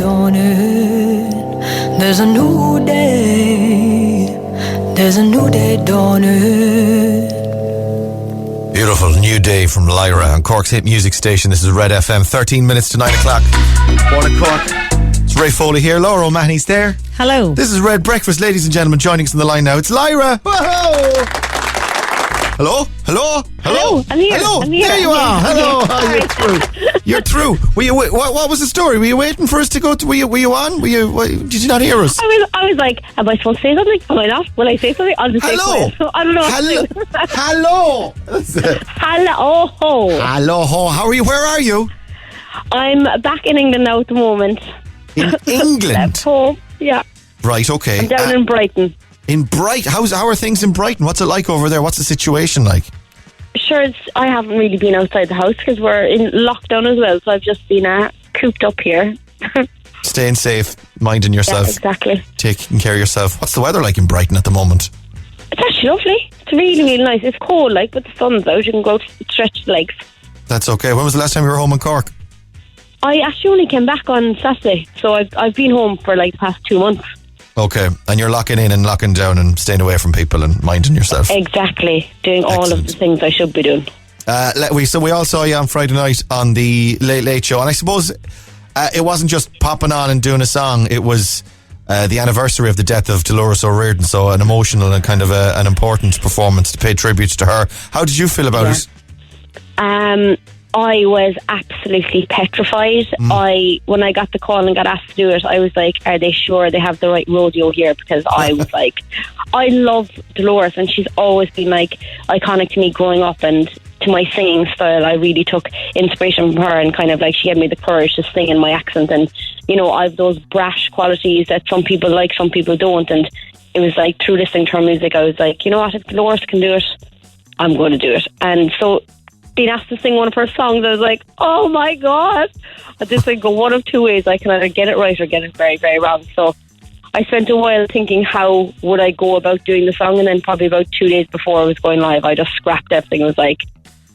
dawning. There's a new day. There's a new day dawning. Beautiful New Day from Lyra on Cork's hit music station. This is Red FM. 13 minutes to 9 o'clock. Morning, Cork. It's Ray Foley here. Laura O'Mahony's there. Hello. This is Red Breakfast, ladies and gentlemen. Joining us on the line now, it's Lyra. Whoa! Hello? Hello? Hello? I'm here. Hello? I'm here. There you are. Hello. Sorry. You're through. You're through. Were you? What was the story? Were you waiting for us to go? Were you on? Did you not hear us? I was like, am I supposed to say something? Am I not? Will I say something? I'll just say quiet. So I don't know. Hello. Hello. Hello. How are you? Where are you? I'm back in England now at the moment. In England? Left home. Yeah. Right. Okay. I'm down in Brighton. In Brighton? How are things in Brighton? What's it like over there? What's the situation like? Sure, I haven't really been outside the house because we're in lockdown as well. So I've just been cooped up here. Staying safe, minding yourself. Yeah, exactly. Taking care of yourself. What's the weather like in Brighton at the moment? It's actually lovely. It's really, really nice. It's cold, but the sun's out. You can go stretch the legs. That's okay. When was the last time you were home in Cork? I actually only came back on Saturday. So I've been home for the past 2 months. Okay, and you're locking in and locking down and staying away from people and minding yourself. Exactly, doing all of the things I should be doing. So we all saw you on Friday night on the Late Late Show, and I suppose it wasn't just popping on and doing a song, it was the anniversary of the death of Dolores O'Riordan, so an emotional and kind of an important performance to pay tribute to her. How did you feel about it? I was absolutely petrified. When I got the call and got asked to do it, I was like, are they sure they have the right rodeo here? Because I was like, I love Dolores and she's always been iconic to me growing up, and to my singing style, I really took inspiration from her, and kind of she gave me the courage to sing in my accent, and I have those brash qualities that some people like, some people don't, and it was through listening to her music, I was like, you know what, if Dolores can do it, I'm going to do it. And so being asked to sing one of her songs, I was like, oh my God. This would go one of two ways. I can either get it right or get it very, very wrong. So I spent a while thinking how would I go about doing the song, and then probably about 2 days before I was going live, I just scrapped everything. I was like,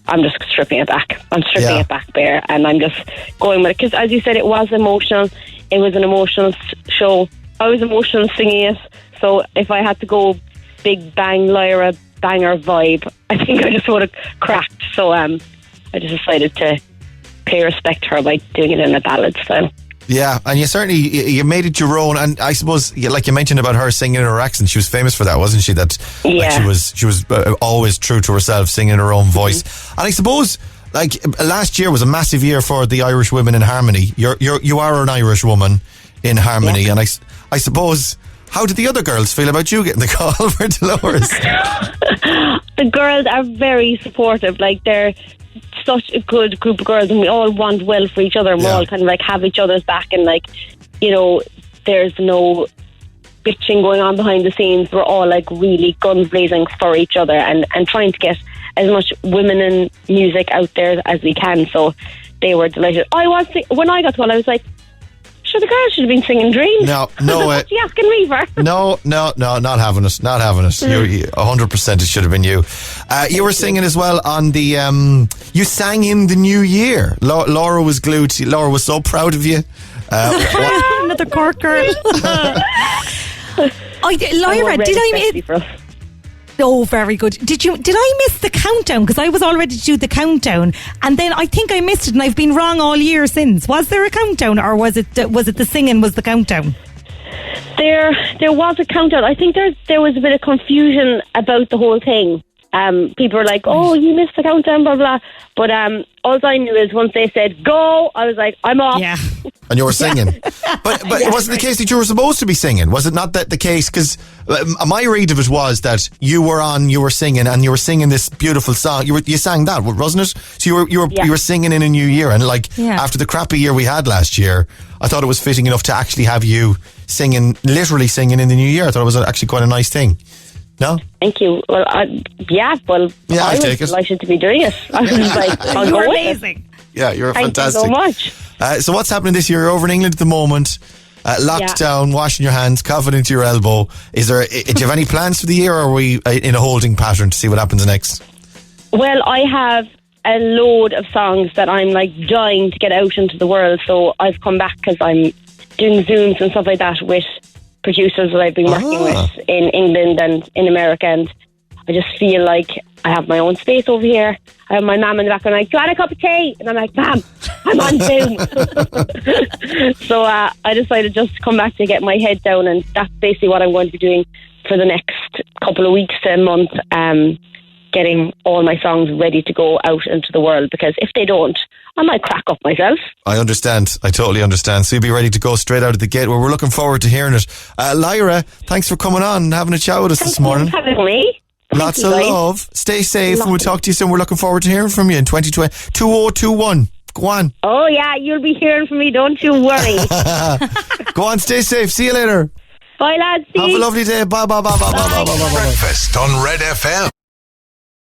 I'm just stripping it back. I'm stripping it back bare, and I'm just going with it. Because as you said, it was emotional. It was an emotional show. I was emotional singing it. So if I had to go big bang Lyra banger vibe, I think I just would have cracked. So I just decided to pay respect to her by doing it in a ballad style. Yeah, and you made it your own, and I suppose, like you mentioned about her singing in her accent, she was famous for that, wasn't she? That she was always true to herself, singing in her own voice. And I suppose, last year was a massive year for the Irish women in harmony. You are an Irish woman in harmony, and I suppose, how did the other girls feel about you getting the call for Dolores? The girls are very supportive. They're such a good group of girls, and we all want well for each other, and we all kind of have each other's back, and there's no bitching going on behind the scenes. We're all really guns blazing for each other, and trying to get as much women in music out there as we can. So they were delighted. When I got to one, I was like, sure, the girls should have been singing Dreams. No. What's you asking me for? No, not having us. Not having us. 100% it should have been you. You were singing as well on the... you sang in the New Year. Laura was glued. Laura was so proud of you. Another Cork girl. Lyra, did I miss... Oh, very good. Did I miss the countdown? Because I was all ready to do the countdown, and then I think I missed it, and I've been wrong all year since. Was there a countdown, or was it the singing was the countdown? There was a countdown. I think there was a bit of confusion about the whole thing. People were like, oh, you missed the countdown, blah, blah. But all I knew is once they said go, I was like, I'm off. Yeah. And you were singing. But it wasn't the case that you were supposed to be singing. Was it not that the case? Because my read of it was that you were singing, and you were singing this beautiful song. You sang that, wasn't it? So you were singing in a new year. And after the crappy year we had last year, I thought it was fitting enough to actually have you literally singing in the new year. I thought it was actually quite a nice thing. No? Thank you. Well, I was delighted to be doing it. I was like, I'll go with it. Yeah, you're fantastic. Thank you so much. So what's happening this year? You're over in England at the moment, locked down, washing your hands, coughing into your elbow. Do you have any plans for the year, or are we in a holding pattern to see what happens next? Well, I have a load of songs that I'm dying to get out into the world, so I've come back because I'm doing Zooms and stuff like that with producers that I've been working with in England and in America, and I just feel like I have my own space over here. I have my mum in the background like, do you want a cup of tea? And I'm like, Mum, I'm on Zoom. So I decided just to come back to get my head down, and that's basically what I'm going to be doing for the next couple of weeks to a month, getting all my songs ready to go out into the world, because if they don't, I might crack up myself. I understand. I totally understand. So you'll be ready to go straight out of the gate. Well, we're looking forward to hearing it. Lyra, thanks for coming on and having a chat with us this morning. Thanks for having me. Lots of love. Stay safe, and we'll talk to you soon. We're looking forward to hearing from you in 2020. 2021. Go on. Oh, yeah, you'll be hearing from me. Don't you worry. Go on, stay safe. See you later. Bye, lads. Have a lovely day. Bye, bye, bye, bye, bye, bye, bye, bye, bye. Breakfast on Red FM.